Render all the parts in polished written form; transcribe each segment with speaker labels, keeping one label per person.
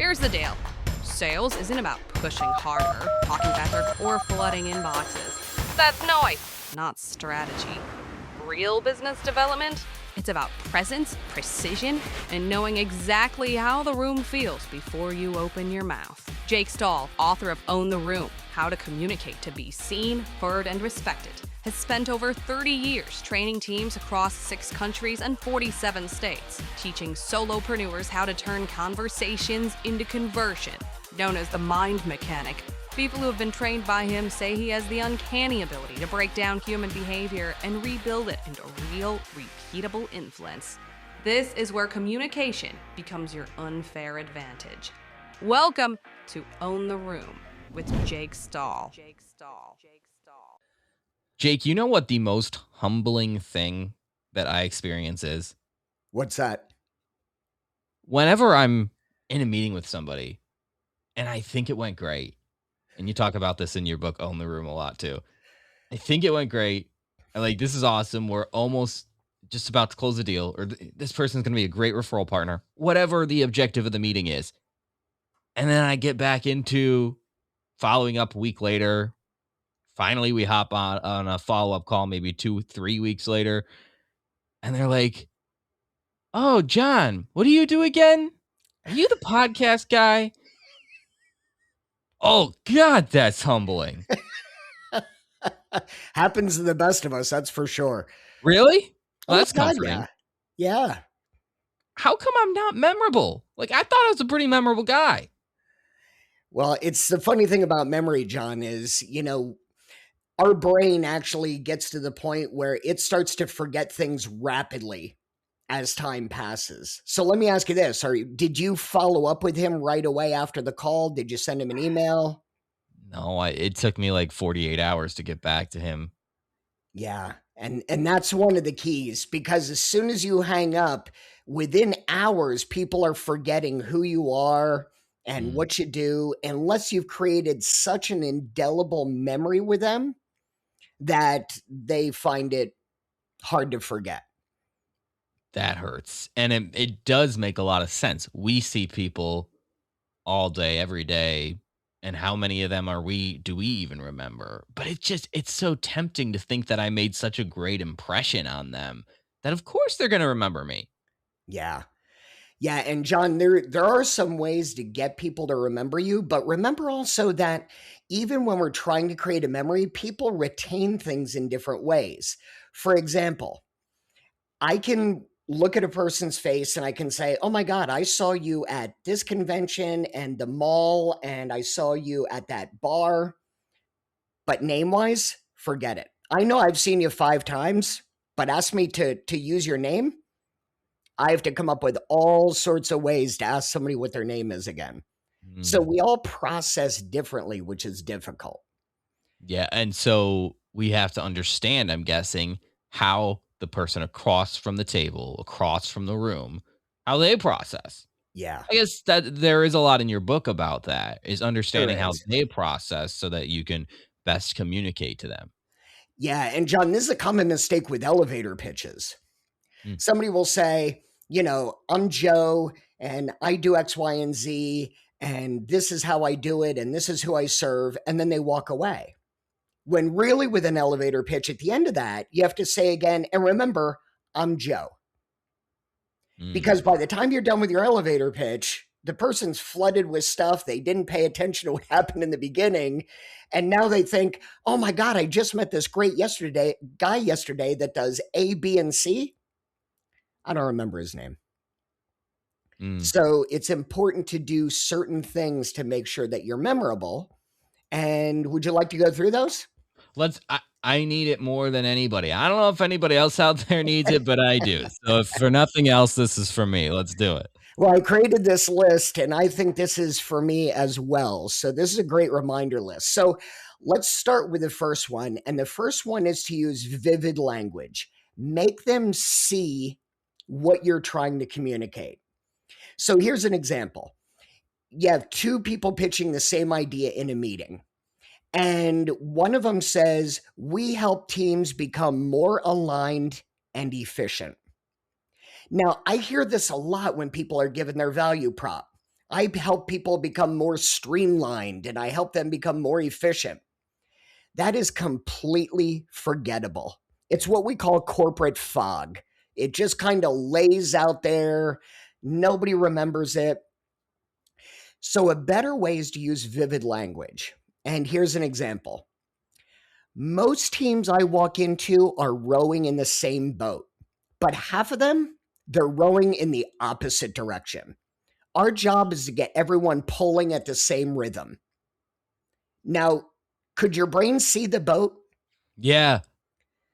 Speaker 1: Here's the deal. Sales isn't about pushing harder, talking better, or flooding inboxes. That's noise, not strategy. Real business development? It's about presence, precision, and knowing exactly how the room feels before you open your mouth. Jake Stahl, author of Own the Room, How to Communicate to Be Seen, Heard, and Respected, has spent over 30 years training teams across 6 countries and 47 states, teaching solopreneurs how to turn conversations into conversion. Known as the mind mechanic, people who have been trained by him say he has the uncanny ability to break down human behavior and rebuild it into real, repeatable influence. This is where communication becomes your unfair advantage. Welcome to Own the Room with Jake Stahl.
Speaker 2: Jake, you know what the most humbling thing that I experience is?
Speaker 3: What's that?
Speaker 2: Whenever I'm in a meeting with somebody and I think it went great, and you talk about this in your book, Own the Room, a lot too. I think it went great. I'm like, this is awesome. We're almost just about to close the deal, or this person's going to be a great referral partner, whatever the objective of the meeting is. And then I get back into following up a week later. Finally, we hop on a follow-up call, maybe 2-3 weeks later. And they're like, "Oh, John, what do you do again? Are you the podcast guy?" Oh, God, that's humbling.
Speaker 3: Happens to the best of us, that's for sure.
Speaker 2: Really? Well, that's
Speaker 3: God,
Speaker 2: comforting.
Speaker 3: Yeah.
Speaker 2: How come I'm not memorable? Like, I thought I was a pretty memorable guy.
Speaker 3: Well, it's the funny thing about memory, John, is, our brain actually gets to the point where it starts to forget things rapidly as time passes. So let me ask you this. Did you follow up with him right away after the call? Did you send him an email?
Speaker 2: No, it took me like 48 hours to get back to him.
Speaker 3: Yeah. And that's one of the keys, because as soon as you hang up, within hours, people are forgetting who you are and what you do, unless you've created such an indelible memory with them that they find it hard to forget.
Speaker 2: That hurts. And it does make a lot of sense. We see people all day, every day, and how many of them do we even remember? But it's so tempting to think that I made such a great impression on them that of course they're going to remember me.
Speaker 3: Yeah. Yeah. And John, there are some ways to get people to remember you, but remember also that even when we're trying to create a memory, people retain things in different ways. For example, I can look at a person's face and I can say, "Oh my God, I saw you at this convention and the mall, and I saw you at that bar." But name-wise, forget it. I know I've seen you 5 times, but ask me to use your name, I have to come up with all sorts of ways to ask somebody what their name is again. So we all process differently, which is difficult.
Speaker 2: Yeah, and so we have to understand, I'm guessing, how the person across from the table, across from the room, how they process.
Speaker 3: Yeah.
Speaker 2: I guess that there is a lot in your book about that, is understanding how
Speaker 3: is.
Speaker 2: they process so that you can best communicate to them.
Speaker 3: Yeah, and John, this is a common mistake with elevator pitches. Somebody will say, "I'm Joe and I do X, Y, and Z, and this is how I do it, and this is who I serve," and then they walk away. When really, with an elevator pitch, at the end of that, you have to say again, "And remember, I'm Joe." Because by the time you're done with your elevator pitch, the person's flooded with stuff. They didn't pay attention to what happened in the beginning. And now they think, "Oh my God, I just met this great guy yesterday that does A, B, and C. I don't remember his name." So it's important to do certain things to make sure that you're memorable. And would you like to go through those?
Speaker 2: I need it more than anybody. I don't know if anybody else out there needs it, but I do. So if for nothing else, this is for me. Let's do it.
Speaker 3: Well, I created this list, and I think this is for me as well. So this is a great reminder list. So let's start with the first one. And the first one is to use vivid language. Make them see what you're trying to communicate. So here's an example. You have 2 people pitching the same idea in a meeting. And one of them says, "We help teams become more aligned and efficient." Now, I hear this a lot when people are given their value prop. I help people become more streamlined and I help them become more efficient. That is completely forgettable. It's what we call corporate fog. It just kind of lays out there. Nobody remembers it. So, a better way is to use vivid language. And here's an example. Most teams I walk into are rowing in the same boat, but half of them, they're rowing in the opposite direction. Our job is to get everyone pulling at the same rhythm. Now, could your brain see the boat?
Speaker 2: Yeah.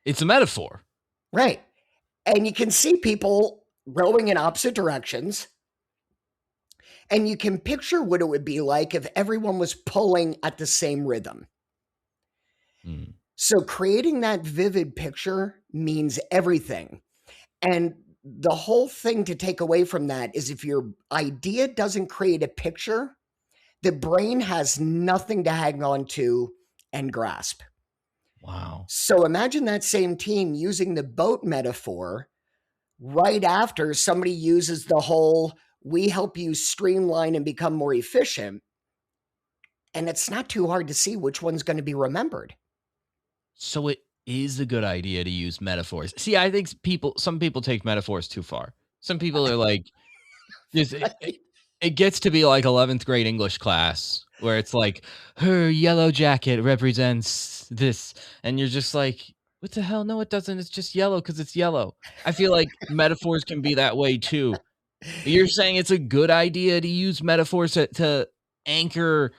Speaker 2: It's a metaphor.
Speaker 3: Right. And you can see people rowing in opposite directions. And you can picture what it would be like if everyone was pulling at the same rhythm.
Speaker 2: Mm.
Speaker 3: So creating that vivid picture means everything. And the whole thing to take away from that is if your idea doesn't create a picture, the brain has nothing to hang on to and grasp.
Speaker 2: Wow.
Speaker 3: So imagine that same team using the boat metaphor right after somebody uses the whole, we help you streamline and become more efficient. And it's not too hard to see which one's going to be remembered.
Speaker 2: So it is a good idea to use metaphors. See, I think some people take metaphors too far. Some people are like, it gets to be like 11th grade English class where it's like, her yellow jacket represents this. And you're just like, what the hell? No, it doesn't. It's just yellow because it's yellow. I feel like metaphors can be that way too. You're saying it's a good idea to use metaphors to anchor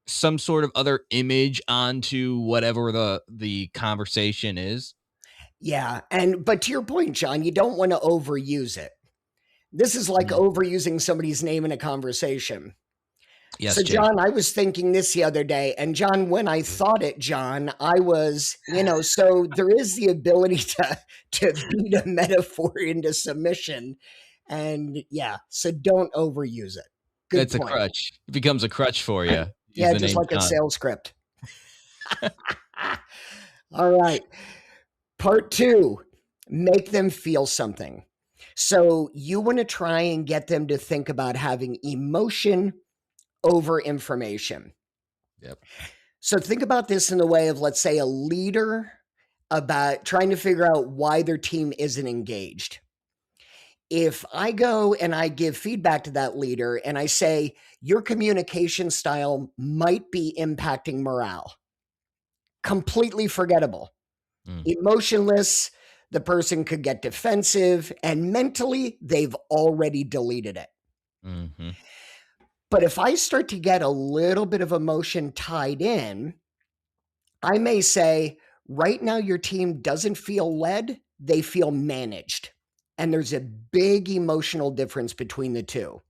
Speaker 2: some sort of other image onto whatever the conversation is.
Speaker 3: Yeah. But to your point, John, you don't want to overuse it. This is like overusing somebody's name in a conversation.
Speaker 2: Yes,
Speaker 3: So,
Speaker 2: Jake.
Speaker 3: John, I was thinking this the other day, and John, when I thought it, John, I was, so there is the ability to beat a metaphor into submission. And yeah, so don't overuse it. Good
Speaker 2: It's a
Speaker 3: point.
Speaker 2: crutch. It becomes a crutch for you.
Speaker 3: Yeah, just like a sales script. All right. Part 2, make them feel something. So you want to try and get them to think about having emotion over information.
Speaker 2: Yep.
Speaker 3: So think about this in the way of, let's say, a leader about trying to figure out why their team isn't engaged. If I go and I give feedback to that leader and I say, your communication style might be impacting morale, completely forgettable, emotionless, the person could get defensive, and mentally, they've already deleted it.
Speaker 2: Mm-hmm.
Speaker 3: But if I start to get a little bit of emotion tied in, I may say, right now your team doesn't feel led, they feel managed. And there's a big emotional difference between the two.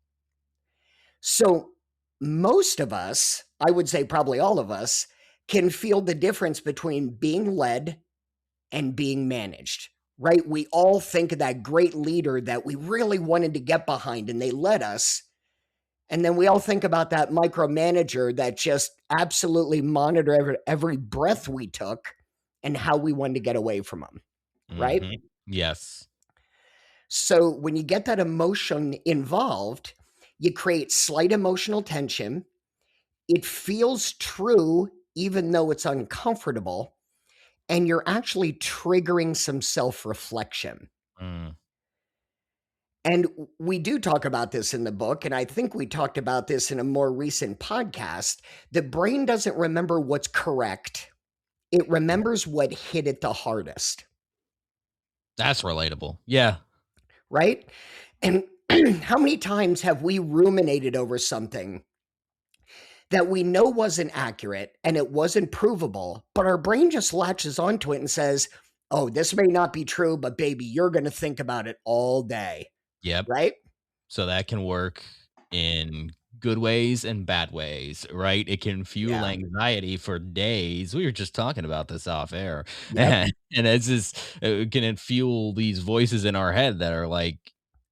Speaker 3: So most of us, I would say probably all of us, can feel the difference between being led and being managed, right? We all think of that great leader that we really wanted to get behind and they led us. And then we all think about that micromanager that just absolutely monitored every breath we took and how we wanted to get away from them, right?
Speaker 2: Mm-hmm. Yes.
Speaker 3: So when you get that emotion involved, you create slight emotional tension. It feels true, even though it's uncomfortable. And you're actually triggering some self-reflection. And we do talk about this in the book, and I think we talked about this in a more recent podcast. The brain doesn't remember what's correct. It remembers what hit it the hardest.
Speaker 2: That's relatable. Yeah.
Speaker 3: Right? And how many times have we ruminated over something that we know wasn't accurate and it wasn't provable, but our brain just latches onto it and says, oh, this may not be true, but baby, you're going to think about it all day.
Speaker 2: Yep.
Speaker 3: Right?
Speaker 2: So that can work in good ways and bad ways, right? It can fuel anxiety for days. We were just talking about this off air.
Speaker 3: Yep.
Speaker 2: And it's just, can it fuel these voices in our head that are like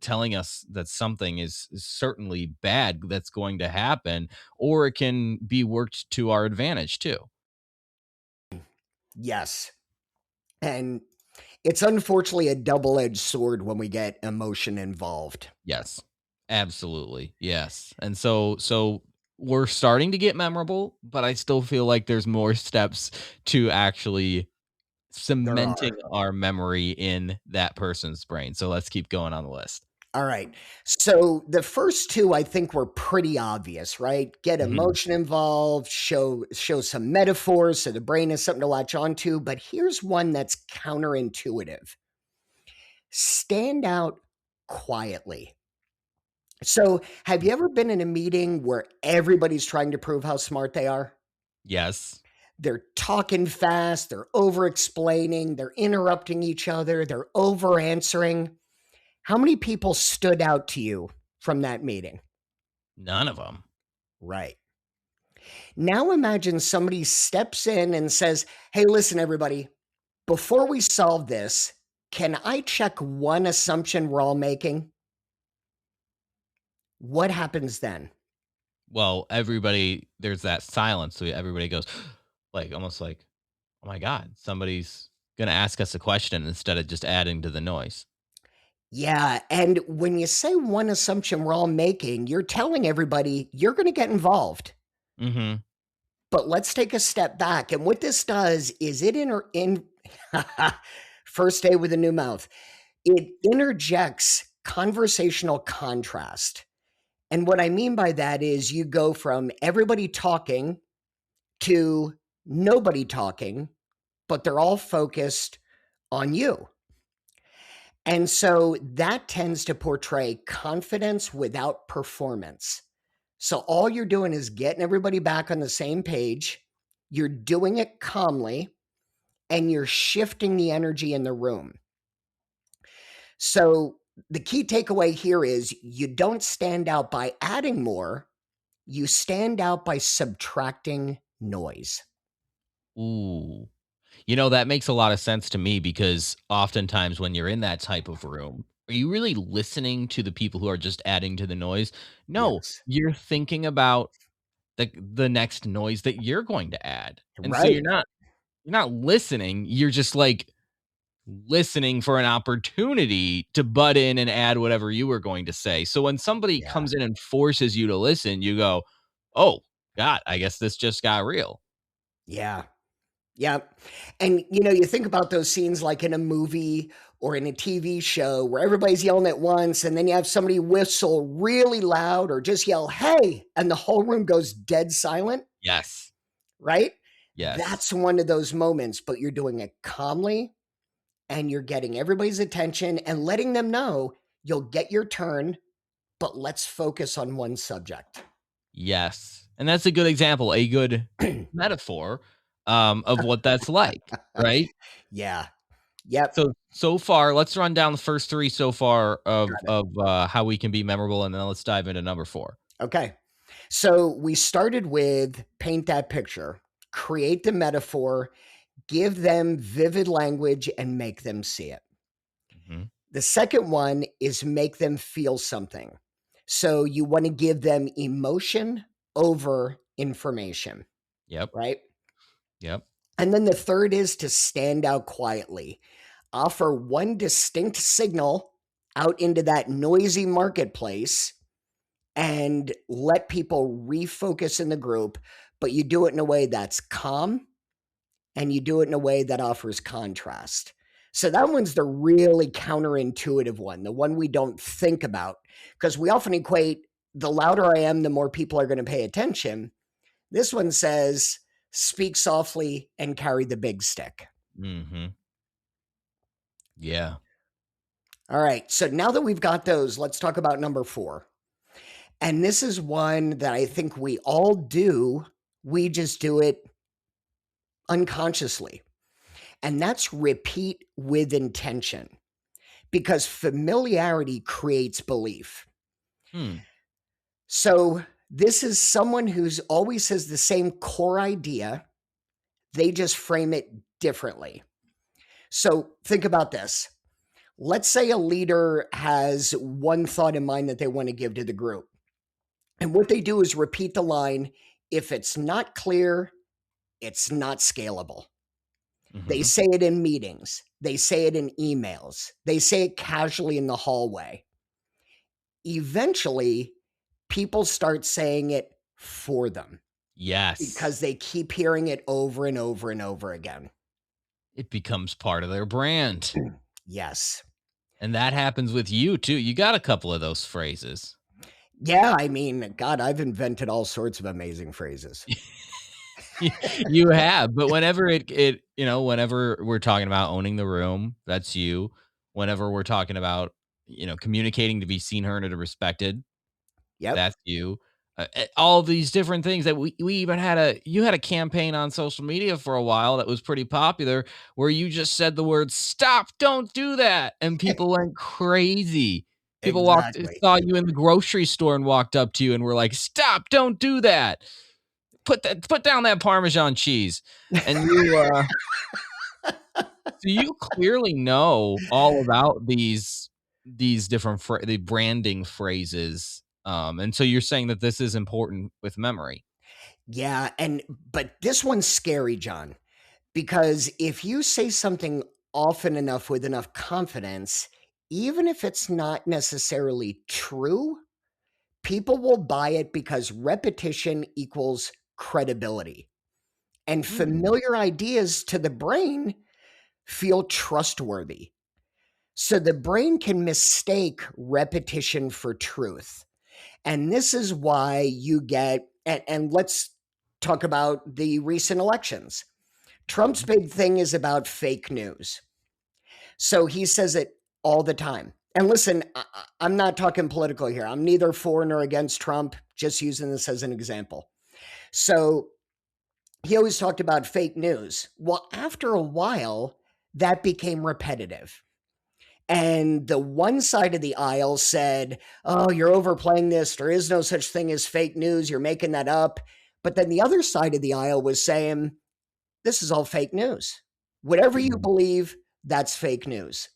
Speaker 2: telling us that something is certainly bad that's going to happen, or it can be worked to our advantage too.
Speaker 3: Yes. And it's unfortunately a double-edged sword when we get emotion involved.
Speaker 2: Yes. Absolutely. Yes. And so we're starting to get memorable, but I still feel like there's more steps to actually
Speaker 3: There
Speaker 2: cementing
Speaker 3: are.
Speaker 2: our memory in that person's brain. So let's keep going on the list.
Speaker 3: All right. So the first two I think were pretty obvious, right? Get
Speaker 2: Mhm.
Speaker 3: emotion involved, show some metaphors so the brain has something to latch onto, but here's one that's counterintuitive. Stand out quietly. So, have you ever been in a meeting where everybody's trying to prove how smart they are?
Speaker 2: Yes.
Speaker 3: They're talking fast, they're over explaining, they're interrupting each other, they're over answering. How many people stood out to you from that meeting?
Speaker 2: None of them.
Speaker 3: Right. Now imagine somebody steps in and says, "Hey, listen, everybody, before we solve this, can I check one assumption we're all making?" What happens then?
Speaker 2: Well, everybody there's that silence, so everybody goes like almost like, "Oh my god, somebody's gonna ask us a question instead of just adding to the noise."
Speaker 3: Yeah. And when you say one assumption we're all making, you're telling everybody you're going to get involved.
Speaker 2: Mhm.
Speaker 3: But let's take a step back. And what this does is first day with a new mouth, it interjects conversational contrast. And what I mean by that is you go from everybody talking to nobody talking, but they're all focused on you. And so that tends to portray confidence without performance. So all you're doing is getting everybody back on the same page. You're doing it calmly and you're shifting the energy in the room. So the key takeaway here is you don't stand out by adding more, you stand out by subtracting noise.
Speaker 2: Ooh. You know, that makes a lot of sense to me because oftentimes when you're in that type of room, are you really listening to the people who are just adding to the noise? No,
Speaker 3: Yes.
Speaker 2: you're thinking about the next noise that you're going to add. And so
Speaker 3: Right.
Speaker 2: you're not listening, you're just like listening for an opportunity to butt in and add whatever you were going to say. So when somebody
Speaker 3: Yeah.
Speaker 2: comes in and forces you to listen, you go, "Oh, god, I guess this just got real."
Speaker 3: Yeah. Yeah. And you think about those scenes like in a movie or in a TV show where everybody's yelling at once, and then you have somebody whistle really loud or just yell, "Hey," and the whole room goes dead silent,
Speaker 2: Yes.
Speaker 3: right?
Speaker 2: Yes.
Speaker 3: That's one of those moments, but you're doing it calmly and you're getting everybody's attention and letting them know you'll get your turn, but let's focus on one subject.
Speaker 2: Yes, and that's a good example, a good metaphor, of what that's like, right?
Speaker 3: Yeah. Yep.
Speaker 2: So far, let's run down the first 3 so far
Speaker 3: Got it.
Speaker 2: of how we can be memorable, and then let's dive into number 4.
Speaker 3: Okay. So we started with paint that picture, create the metaphor, give them vivid language, and make them see it.
Speaker 2: Mhm.
Speaker 3: The second one is make them feel something. So you want to give them emotion over information,
Speaker 2: Yep,
Speaker 3: right?
Speaker 2: yep,
Speaker 3: And then the third is to stand out quietly, offer one distinct signal out into that noisy marketplace and let people refocus in the group, but you do it in a way that's calm and you do it in a way that offers contrast. So that one's the really counterintuitive one, the one we don't think about, because we often equate the louder I am, the more people are going to pay attention. This one says, speak softly and carry the big stick.
Speaker 2: mhm, yeah,
Speaker 3: All right. So now that we've got those, let's talk about number 4. And this is one that I think we all do. We just do it unconsciously. And that's repeat with intention because familiarity creates belief.
Speaker 2: hmm,
Speaker 3: So this is someone who's always says the same core idea, they just frame it differently. So think about this. Let's say a leader has one thought in mind that they want to give to the group. And what they do is repeat the line, if it's not clear, it's not scalable. They
Speaker 2: mhm,
Speaker 3: say it in meetings, they say it in emails, they say it casually in the hallway. eventually people start saying it for them
Speaker 2: Yes.
Speaker 3: because they keep hearing it over and over and over again.
Speaker 2: It becomes part of their brand.
Speaker 3: Yes.
Speaker 2: And that happens with you too. You got a couple of those phrases.
Speaker 3: Yeah, I mean, God, I've invented all sorts of amazing phrases.
Speaker 2: You have, but whenever whenever we're talking about owning the room, that's you. Whenever we're talking about, communicating to be seen, heard, and respected,
Speaker 3: Yep.
Speaker 2: that's you. All these different things that we even you had a campaign on social media for a while that was pretty popular where you just said the word "stop, don't do that," and people went crazy. People
Speaker 3: Exactly.
Speaker 2: saw you in the grocery store and walked up to you and were like, "Stop, don't do that. Put down that Parmesan cheese." And so you clearly know all about these different the branding phrases. And so you're saying that this is important with memory.
Speaker 3: Yeah, but this one's scary, John, because if you say something often enough with enough confidence, even if it's not necessarily true, people will buy it because repetition equals credibility. And
Speaker 2: Hmm.
Speaker 3: familiar ideas to the brain feel trustworthy. So the brain can mistake repetition for truth. And this is why you get, and let's talk about the recent elections. Trump's
Speaker 2: Mhm.
Speaker 3: big thing is about fake news. So he says it all the time. And listen, I'm not talking political here. I'm neither for nor against Trump, just using this as an example. So he always talked about fake news. Well, after a while, that became repetitive. And the one side of the aisle said, "Oh, you're overplaying this. There is no such thing as fake news. You're making that up." But then the other side of the aisle was saying, "This is all fake news. Whatever you
Speaker 2: Mhm.
Speaker 3: believe, that's fake news."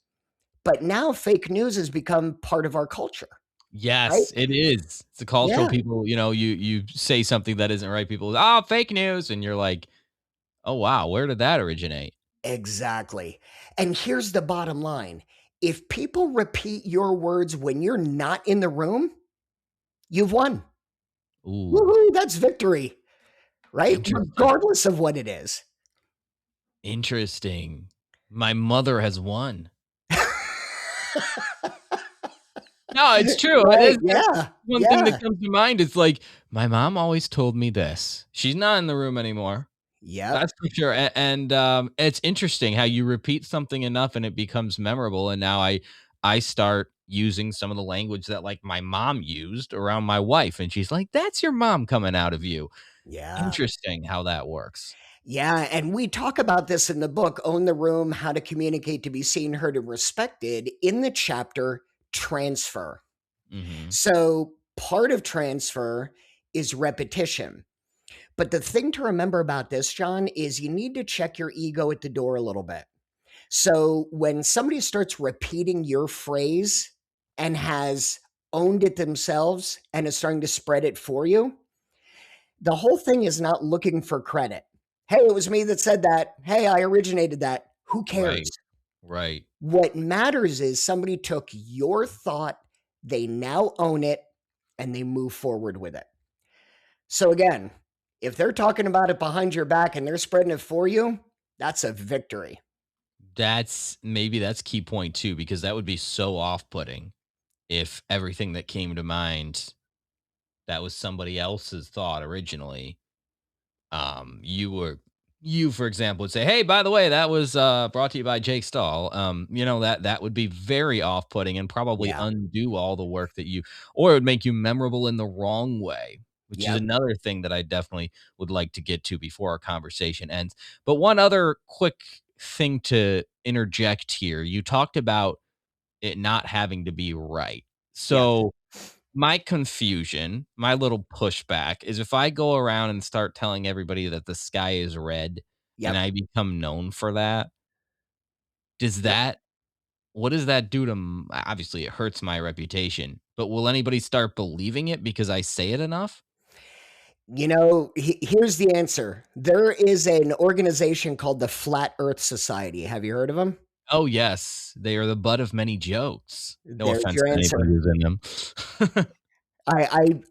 Speaker 3: But now fake news has become part of our culture, right?
Speaker 2: Yes, it is. It's a cultural
Speaker 3: Yeah,
Speaker 2: people, you say something that isn't right, people, "Oh, fake news," and you're like, "Oh, wow, where did that originate?"
Speaker 3: exactly. And here's the bottom line. If people repeat your words when you're not in the room, you've won.
Speaker 2: Ooh,
Speaker 3: Woohoo, that's victory, right?
Speaker 2: interesting.
Speaker 3: Regardless of what it is.
Speaker 2: Interesting. My mother has won. No, it's true. It
Speaker 3: Right,
Speaker 2: is that's
Speaker 3: yeah,
Speaker 2: one thing that
Speaker 3: yeah,
Speaker 2: comes to mind. It's like, my mom always told me this. She's not in the room anymore.
Speaker 3: yep,
Speaker 2: That's for sure, and, it's interesting how you repeat something enough and it becomes memorable, and now I start using some of the language that, like, my mom used around my wife, and she's like, "That's your mom coming out of you."
Speaker 3: yeah,
Speaker 2: Interesting how that works.
Speaker 3: yeah, and we talk about this in the book, Own the Room, How to Communicate to Be Seen, Heard, and Respected, in the chapter Transfer.
Speaker 2: Mhm.
Speaker 3: So part of transfer is repetition. But the thing to remember about this, John, is you need to check your ego at the door a little bit. So when somebody starts repeating your phrase and has owned it themselves and is starting to spread it for you, the whole thing is not looking for credit. Hey, it was me that said that. Hey, I originated that. Who cares?
Speaker 2: Right. Right.
Speaker 3: What matters is somebody took your thought, they now own it, and they move forward with it. So again, if they're talking about it behind your back and they're spreading it for you, that's a victory.
Speaker 2: That's key point too, because that would be so off-putting if everything that came to mind that was somebody else's thought originally, you for example would say, "Hey, by the way, that was brought to you by Jake Stahl." That would be very off-putting and probably
Speaker 3: Yeah.
Speaker 2: undo all the work that you, or it would make you memorable in the wrong way, which is
Speaker 3: Yep.
Speaker 2: another thing that I definitely would like to get to before our conversation ends. But one other quick thing to interject here. You talked about it not having to be right.
Speaker 3: Yes.
Speaker 2: So my confusion, my little pushback is if I go around and start telling everybody that the sky is red and
Speaker 3: Yep.
Speaker 2: I become known for that, does
Speaker 3: Yep.
Speaker 2: that what does that do to obviously it hurts my reputation, but will anybody start believing it because I say it enough?
Speaker 3: Here's the answer. There is an organization called the Flat Earth Society. Have you heard of them?
Speaker 2: Oh, yes. They are the butt of many jokes. No
Speaker 3: There's
Speaker 2: offense
Speaker 3: your
Speaker 2: to anybody
Speaker 3: answer.
Speaker 2: who's in them.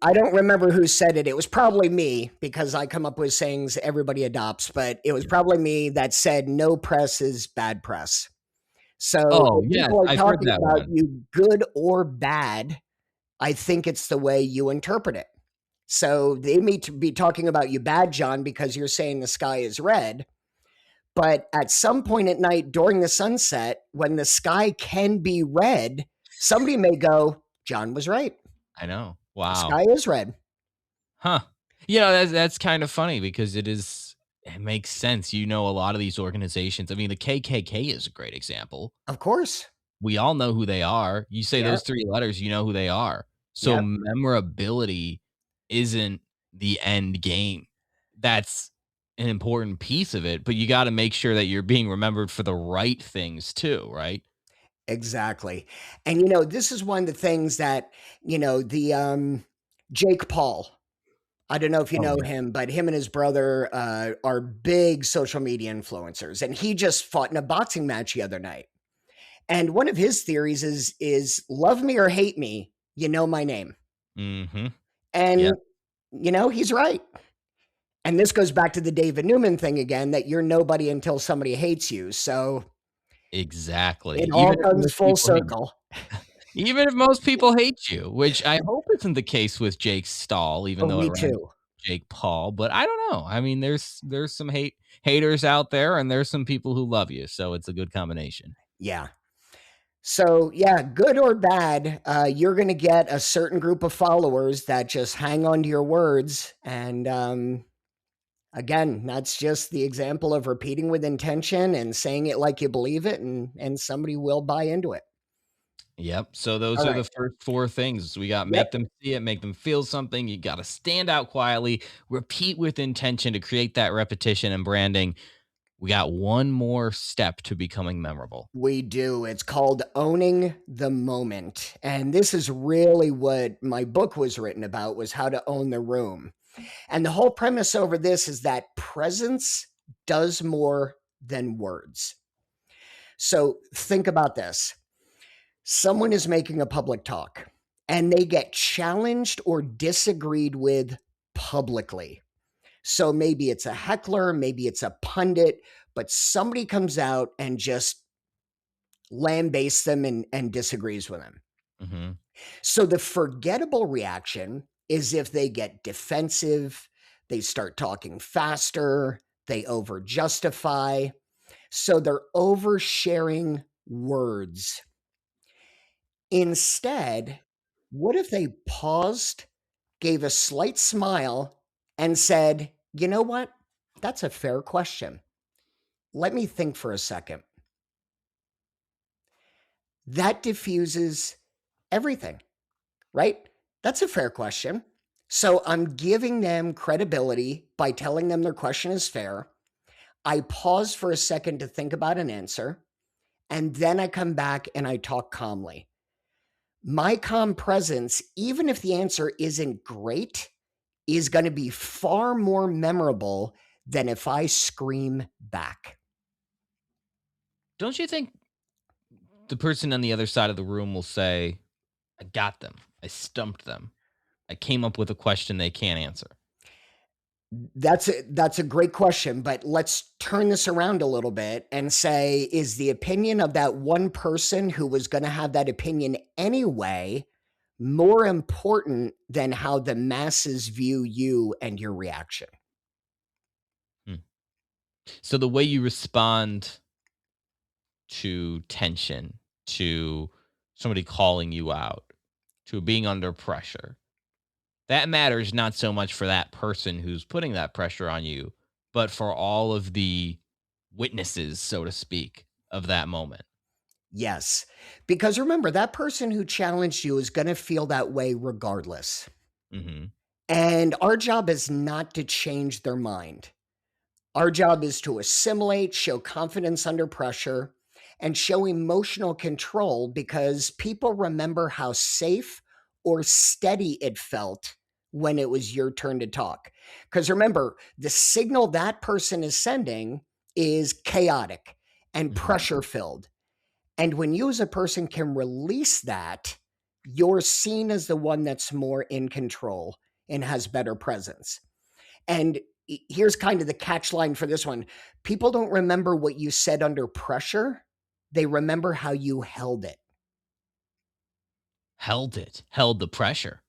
Speaker 3: I don't remember who said it. It was probably me because I come up with sayings everybody adopts, but it was probably me that said no press is bad press. So
Speaker 2: Oh,
Speaker 3: if
Speaker 2: yes,
Speaker 3: people are
Speaker 2: I've heard
Speaker 3: talking
Speaker 2: that
Speaker 3: about
Speaker 2: one.
Speaker 3: you good or bad, I think it's the way you interpret it. So they may be talking about you bad, John, because you're saying the sky is red. But at some point at night during the sunset, when the sky can be red, somebody may go, John was right.
Speaker 2: I know.
Speaker 3: The
Speaker 2: Wow.
Speaker 3: sky is red.
Speaker 2: Huh. That's kind of funny because it makes sense. A lot of these organizations, I mean, the KKK is a great example.
Speaker 3: Of course.
Speaker 2: We all know who they are. You say
Speaker 3: Yeah.
Speaker 2: those 3 letters, you know who they are. So
Speaker 3: Yeah.
Speaker 2: memorability isn't the end game. That's an important piece of it, but you gotta make sure that you're being remembered for the right things too, right?
Speaker 3: Exactly. And this is one of the things that, the Jake Paul. I don't know if you
Speaker 2: Oh,
Speaker 3: know
Speaker 2: yeah.
Speaker 3: him, but him and his brother are big social media influencers. And he just fought in a boxing match the other night. And one of his theories is love me or hate me, you know my name.
Speaker 2: Mhm. Yeah,
Speaker 3: And he's right. And this goes back to the David Newman thing again, that you're nobody until somebody hates you. So
Speaker 2: exactly.
Speaker 3: it all comes full circle.
Speaker 2: Even if most people hate you, which I hope isn't the case with Jake Stahl, even
Speaker 3: Oh,
Speaker 2: though it
Speaker 3: me
Speaker 2: rhymes
Speaker 3: too.
Speaker 2: with Jake Paul, but I don't know. I mean, there's some haters out there, and there's some people who love you, so it's a good combination.
Speaker 3: Yeah. So, yeah, good or bad, you're going to get a certain group of followers that just hang on to your words. And again, that's just the example of repeating with intention and saying it like you believe it, and somebody will buy into it.
Speaker 2: Yep. So those
Speaker 3: All
Speaker 2: are
Speaker 3: right.
Speaker 2: the first 4 things. We got
Speaker 3: Yep.
Speaker 2: make them see it, make them feel something. You got to stand out quietly, repeat with intention to create that repetition and branding. We got one more step to becoming memorable.
Speaker 3: We do. It's called Owning the Moment. And this is really what my book was written about, was how to own the room. And the whole premise over this is that presence does more than words. So think about this. Someone is making a public talk and they get challenged or disagreed with publicly. So maybe it's a heckler, maybe it's a pundit, but somebody comes out and just lambastes them and disagrees with them.
Speaker 2: Mhm.
Speaker 3: So the forgettable reaction is if they get defensive, they start talking faster, they over justify. So they're oversharing words. Instead, what if they paused, gave a slight smile, and said, you know what? That's a fair question. Let me think for a second. That diffuses everything, right? That's a fair question. So I'm giving them credibility by telling them their question is fair. I pause for a second to think about an answer, and then I come back and I talk calmly. My calm presence, even if the answer isn't great, is going to be far more memorable than if I scream back.
Speaker 2: Don't you think the person on the other side of the room will say, I got them. I stumped them. I came up with a question they can't answer.
Speaker 3: That's a great question, but let's turn this around a little bit and say, is the opinion of that one person who was going to have that opinion anyway more important than how the masses view you and your reaction?
Speaker 2: Hmm. So the way you respond to tension, to somebody calling you out, to being under pressure, that matters not so much for that person who's putting that pressure on you, but for all of the witnesses, so to speak, of that moment.
Speaker 3: Yes, because remember, that person who challenged you is going to feel that way regardless.
Speaker 2: Hmm.
Speaker 3: And our job is not to change their mind. Our job is to assimilate, show confidence under pressure, and show emotional control, because people remember how safe or steady it felt when it was your turn to talk. Because remember, the signal that person is sending is chaotic and
Speaker 2: Hmm.
Speaker 3: pressure filled. And when you as a person can release that, you're seen as the one that's more in control and has better presence. And here's kind of the catch line for this one. People don't remember what you said under pressure. They remember how you held it.
Speaker 2: Held the pressure.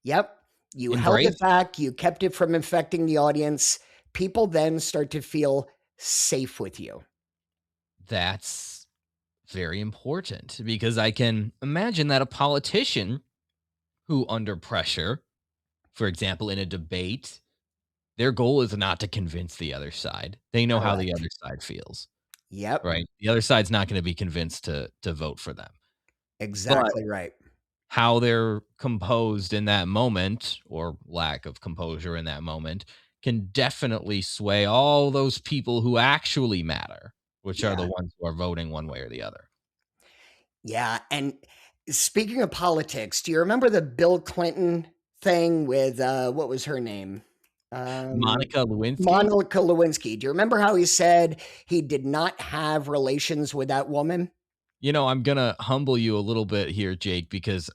Speaker 3: Yep. You held it
Speaker 2: Embrace.
Speaker 3: back. You kept it from infecting the audience. People then start to feel safe with you.
Speaker 2: That's very important because I can imagine that a politician who, under pressure, for example, in a debate, their goal is not to convince the other side. They know how the
Speaker 3: Correct.
Speaker 2: other side feels,
Speaker 3: Yep.
Speaker 2: right? The other side's not going to be convinced to vote for them. But
Speaker 3: Exactly right.
Speaker 2: how they're composed in that moment or lack of composure in that moment can definitely sway all those people who actually matter, which are the
Speaker 3: Yeah.
Speaker 2: ones who are voting one way or the other.
Speaker 3: Yeah. And speaking of politics, do you remember the Bill Clinton thing with what was her name?
Speaker 2: Monica Lewinsky?
Speaker 3: Monica Lewinsky. Do you remember how he said he did not have relations with that woman?
Speaker 2: I'm gonna humble you a little bit here, Jake, because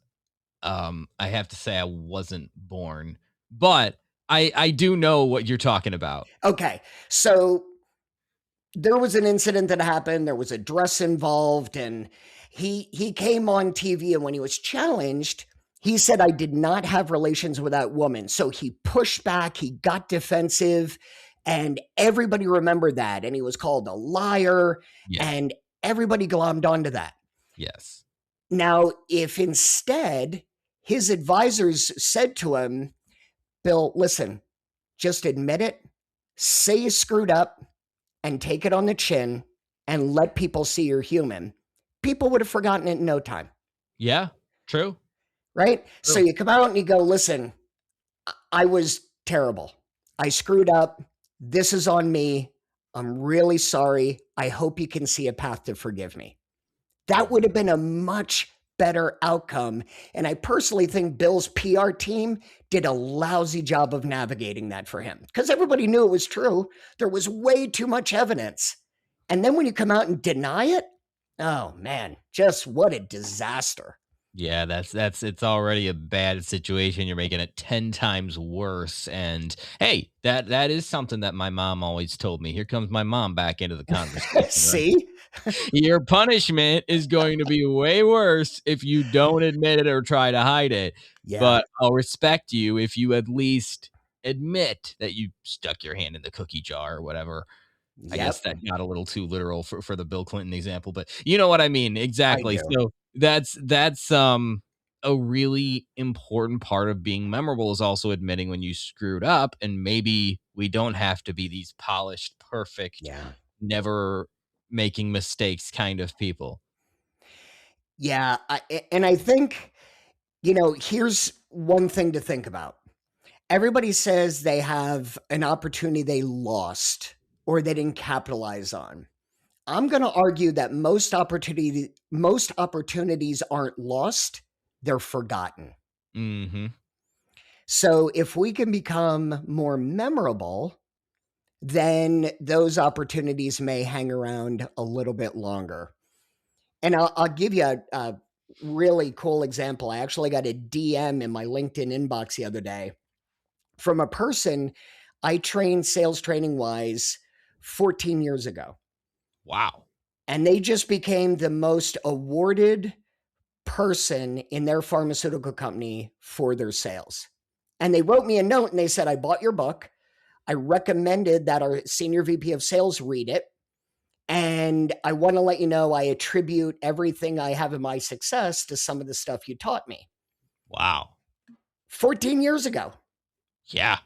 Speaker 2: I have to say I wasn't born, but I do know what you're talking about.
Speaker 3: Okay. So there was an incident that happened. There was a dress involved, and he came on TV, and when he was challenged, he said, "I did not have relations with that woman." So he pushed back. He got defensive, and everybody remembered that. And he was called a liar,
Speaker 2: Yeah.
Speaker 3: and everybody glommed onto that.
Speaker 2: Yes.
Speaker 3: Now, if instead his advisors said to him, "Bill, listen, just admit it, say you screwed up, and take it on the chin and let people see you're human," people would have forgotten it in no time,
Speaker 2: Yeah. True.
Speaker 3: right? So
Speaker 2: True.
Speaker 3: you come out and you go, "Listen, I was terrible. I screwed up. This is on me. I'm really sorry. I hope you can see a path to forgive me." That would have been a much better outcome. And I personally think Bill's PR team did a lousy job of navigating that for him because everybody knew it was true. There was way too much evidence. And then when you come out and deny it, oh man, just what a disaster.
Speaker 2: Yeah, that's it's already a bad situation. You're making it 10 times worse. And hey, that is something that my mom always told me. Here comes my mom back into the conversation, right?
Speaker 3: See?
Speaker 2: Your punishment is going to be way worse if you don't admit it or try to hide it.
Speaker 3: Yeah.
Speaker 2: But I'll respect you if you at least admit that you stuck your hand in the cookie jar or whatever. I guess
Speaker 3: Yep.
Speaker 2: that got a little too literal for the Bill Clinton example, but you know what I mean.
Speaker 3: I
Speaker 2: Exactly.
Speaker 3: do.
Speaker 2: So that's a really important part of being memorable is also admitting when you screwed up, and maybe we don't have to be these polished, perfect,
Speaker 3: Yeah.
Speaker 2: never making mistakes kind of people.
Speaker 3: Yeah. And I think, here's one thing to think about. Everybody says they have an opportunity they lost or they didn't capitalize on. I'm going to argue that most opportunities aren't lost, they're forgotten.
Speaker 2: Mhm.
Speaker 3: So if we can become more memorable, then those opportunities may hang around a little bit longer. And I'll give you a really cool example. I actually got a DM in my LinkedIn inbox the other day from a person I trained sales training wise 14 years ago.
Speaker 2: Wow.
Speaker 3: And they just became the most awarded person in their pharmaceutical company for their sales. And they wrote me a note and they said, "I bought your book. I recommended that our senior VP of sales read it. And I want to let you know I attribute everything I have in my success to some of the stuff you taught me."
Speaker 2: Wow.
Speaker 3: 14 years ago.
Speaker 2: Yeah.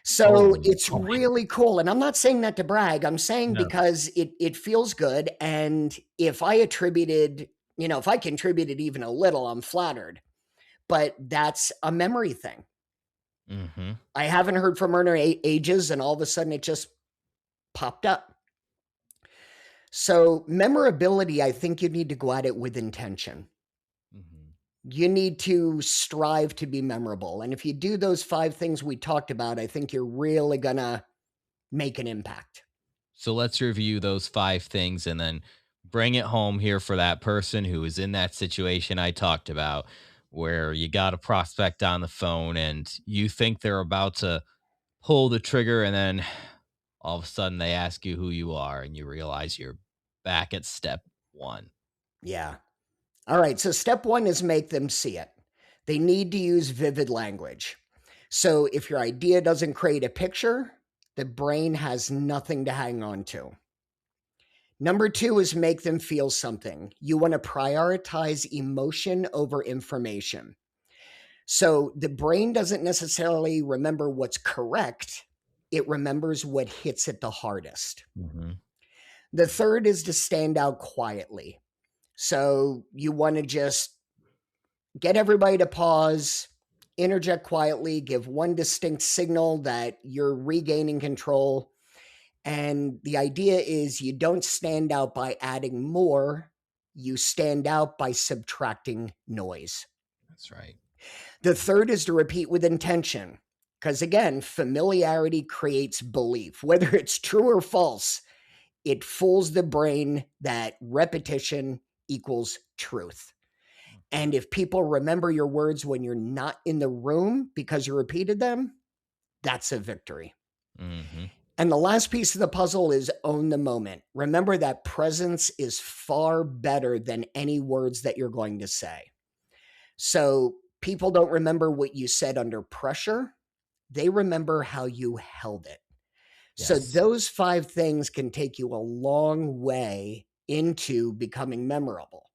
Speaker 3: So
Speaker 2: Holy
Speaker 3: it's
Speaker 2: moly.
Speaker 3: really cool. And I'm not saying that to brag. I'm saying
Speaker 2: No.
Speaker 3: because it feels good. And if I attributed, if I contributed even a little, I'm flattered. But that's a memory thing.
Speaker 2: Mhm.
Speaker 3: I haven't heard from her in ages, and all of a sudden it just popped up. So memorability, I think you need to go at it with intention.
Speaker 2: Mhm.
Speaker 3: You need to strive to be memorable. And if you do those 5 things we talked about, I think you're really going to make an impact.
Speaker 2: So let's review those 5 things and then bring it home here for that person who is in that situation I talked about, where you got a prospect on the phone and you think they're about to pull the trigger, and then all of a sudden they ask you who you are, and you realize you're back at step one.
Speaker 3: Yeah. All right. So step one is make them see it. They need to use vivid language. So if your idea doesn't create a picture, the brain has nothing to hang on to. Number two is make them feel something. You want to prioritize emotion over information. So the brain doesn't necessarily remember what's correct, it remembers what hits it the hardest.
Speaker 2: Mhm.
Speaker 3: The third is to stand out quietly. So you want to just get everybody to pause, interject quietly, give one distinct signal that you're regaining control. And the idea is you don't stand out by adding more, you stand out by subtracting noise.
Speaker 2: That's right.
Speaker 3: The third is to repeat with intention. Because again, familiarity creates belief. Whether it's true or false, it fools the brain that repetition equals truth. And if people remember your words when you're not in the room because you repeated them, that's a victory.
Speaker 2: Mhm.
Speaker 3: And the last piece of the puzzle is own the moment. Remember that presence is far better than any words that you're going to say. So people don't remember what you said under pressure, they remember how you held it. So
Speaker 2: Yes.
Speaker 3: those 5 things can take you a long way into becoming memorable.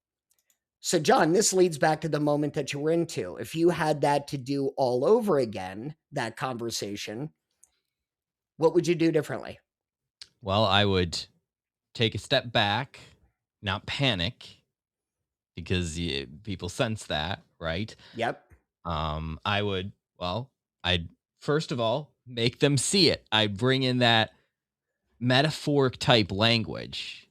Speaker 3: So, John, this leads back to the moment that you were into. If you had that to do all over again, that conversation, what would you do differently?
Speaker 2: Well, I would take a step back, not panic, because people sense that, right?
Speaker 3: Yep.
Speaker 2: I would, well, I'd first of all make them see it. I'd bring in that metaphoric type language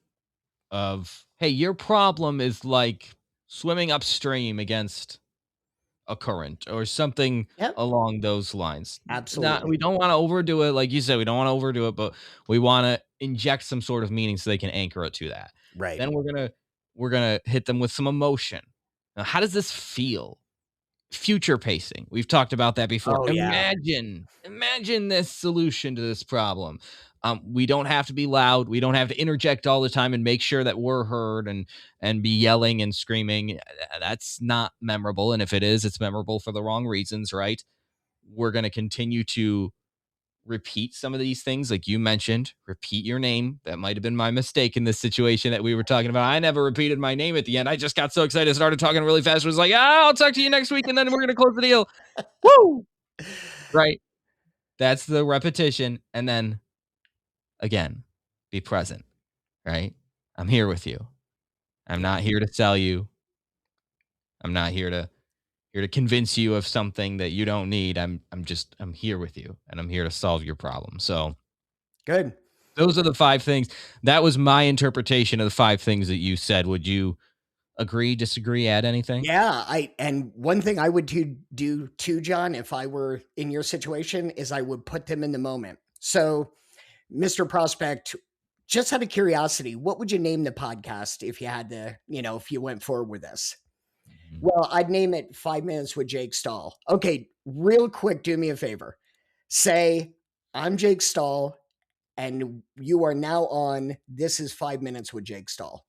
Speaker 2: of, hey, your problem is like swimming upstream against a current or something
Speaker 3: Yep.
Speaker 2: along those lines. Not, we
Speaker 3: Absolutely.
Speaker 2: don't want to overdo it, like you said, we don't want to overdo it, but we want to inject some sort of meaning so they can anchor it to that.
Speaker 3: Right.
Speaker 2: Then we're gonna hit them with some emotion. Now, how does this feel? Future pacing. We've talked about that before.
Speaker 3: Oh, yeah.
Speaker 2: Imagine this solution to this problem. We don't have to be loud. We don't have to interject all the time and make sure that we're heard and be yelling and screaming. That's not memorable. And if it is, it's memorable for the wrong reasons, right? We're going to continue to repeat some of these things, like you mentioned. Repeat your name. That might have been my mistake in this situation that we were talking about. I never repeated my name at the end. I just got so excited, started talking really fast. Was like, I'll talk to you next week, and then we're gonna close the deal. Woo! Right. That's the repetition, and then again, be present. Right. I'm here with you. I'm
Speaker 3: Yeah.
Speaker 2: not here to sell you. I'm not here to convince you of something that you don't need. I'm here with you, and I'm here to solve your problem. So
Speaker 3: Good.
Speaker 2: those are the 5 things. That was my interpretation of the 5 things that you said. Would you agree, disagree, add anything?
Speaker 3: Yeah, and one thing I would do too, John, if I were in your situation, is I would put them in the moment. So, Mr. Prospect, just out of curiosity, what would you name the podcast if you had to, if you went forward with this?
Speaker 2: Mhm.
Speaker 3: Well, I'd name it 5 Minutes with Jake Stahl. Okay, real quick, do me a favor. Say, I'm Jake Stahl, and you are now on This is 5 Minutes with Jake Stahl.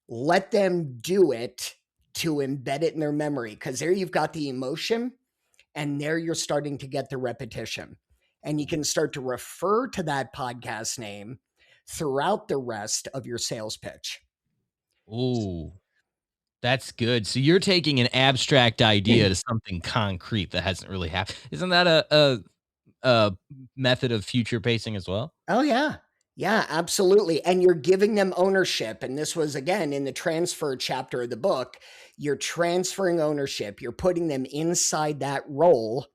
Speaker 3: Let them do it to embed it in their memory, because there you've got the emotion, and there you're starting to get the repetition. And you can start to refer to that podcast name throughout the rest of your sales pitch.
Speaker 2: Ooh, that's good. So you're taking an abstract idea to something concrete that hasn't really happened. Isn't that a method of future pacing as well?
Speaker 3: Oh, yeah. Yeah, absolutely. And you're giving them ownership. And this was, again, in the transfer chapter of the book. You're transferring ownership. You're putting them inside that role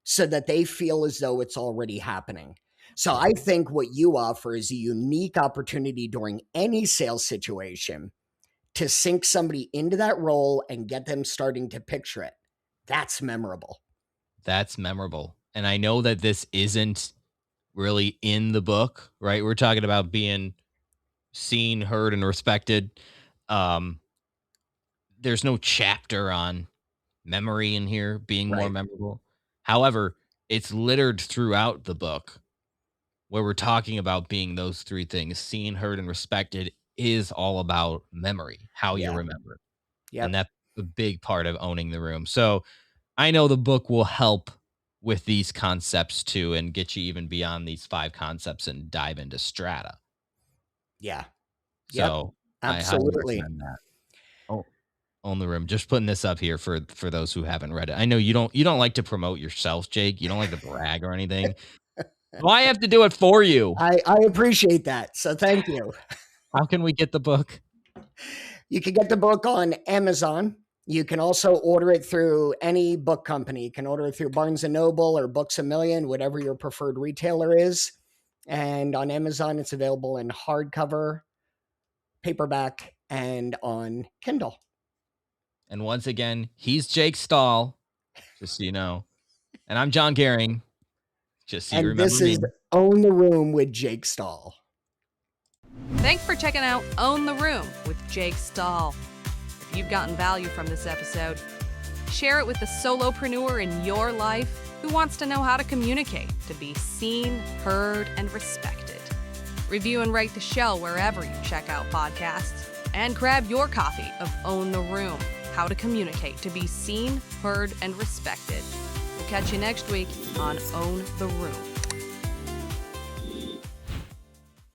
Speaker 3: so that they feel as though it's already happening. So I think what you offer is a unique opportunity during any sales situation to sink somebody into that role and get them starting to picture it. That's memorable.
Speaker 2: That's memorable. And I know that this isn't really in the book, right? We're talking about being seen, heard, and respected. Um, there's no chapter on memory in here being more
Speaker 3: Right.
Speaker 2: memorable. However, it's littered throughout the book where we're talking about being those three things. Seen, heard, and respected is all about memory, how you
Speaker 3: Yeah.
Speaker 2: remember. And
Speaker 3: Yep.
Speaker 2: that's a big part of owning the room. So I know the book will help with these concepts too and get you even beyond these 5 concepts and dive into strata.
Speaker 3: Yeah. Yep.
Speaker 2: So I highly
Speaker 3: Absolutely.
Speaker 2: recommend that. Oh, own the room. Just putting this up here for those who haven't read it. I know you don't like to promote yourself, Jake. You don't like to brag or anything. So I have to do it for you.
Speaker 3: I appreciate that. So thank you.
Speaker 2: How can we get the book?
Speaker 3: You can get the book on Amazon. You can also order it through any book company. You can order it through Barnes & Noble or Books A Million, whatever your preferred retailer is. And on Amazon, it's available in hardcover, paperback, and on Kindle.
Speaker 2: And once again, he's Jake Stahl, just so you know. And I'm John Gehring, just so you
Speaker 3: And
Speaker 2: remember
Speaker 3: this is
Speaker 2: me.
Speaker 3: Own the Room with Jake Stahl.
Speaker 1: Thanks for checking out Own the Room with Jake Stahl. If you've gotten value from this episode, share it with the solopreneur in your life who wants to know how to communicate to be seen, heard, and respected. Review and rate the show wherever you check out podcasts. And grab your copy of Own the Room, How to Communicate to be Seen, Heard, and Respected. We'll catch you next week on Own the Room.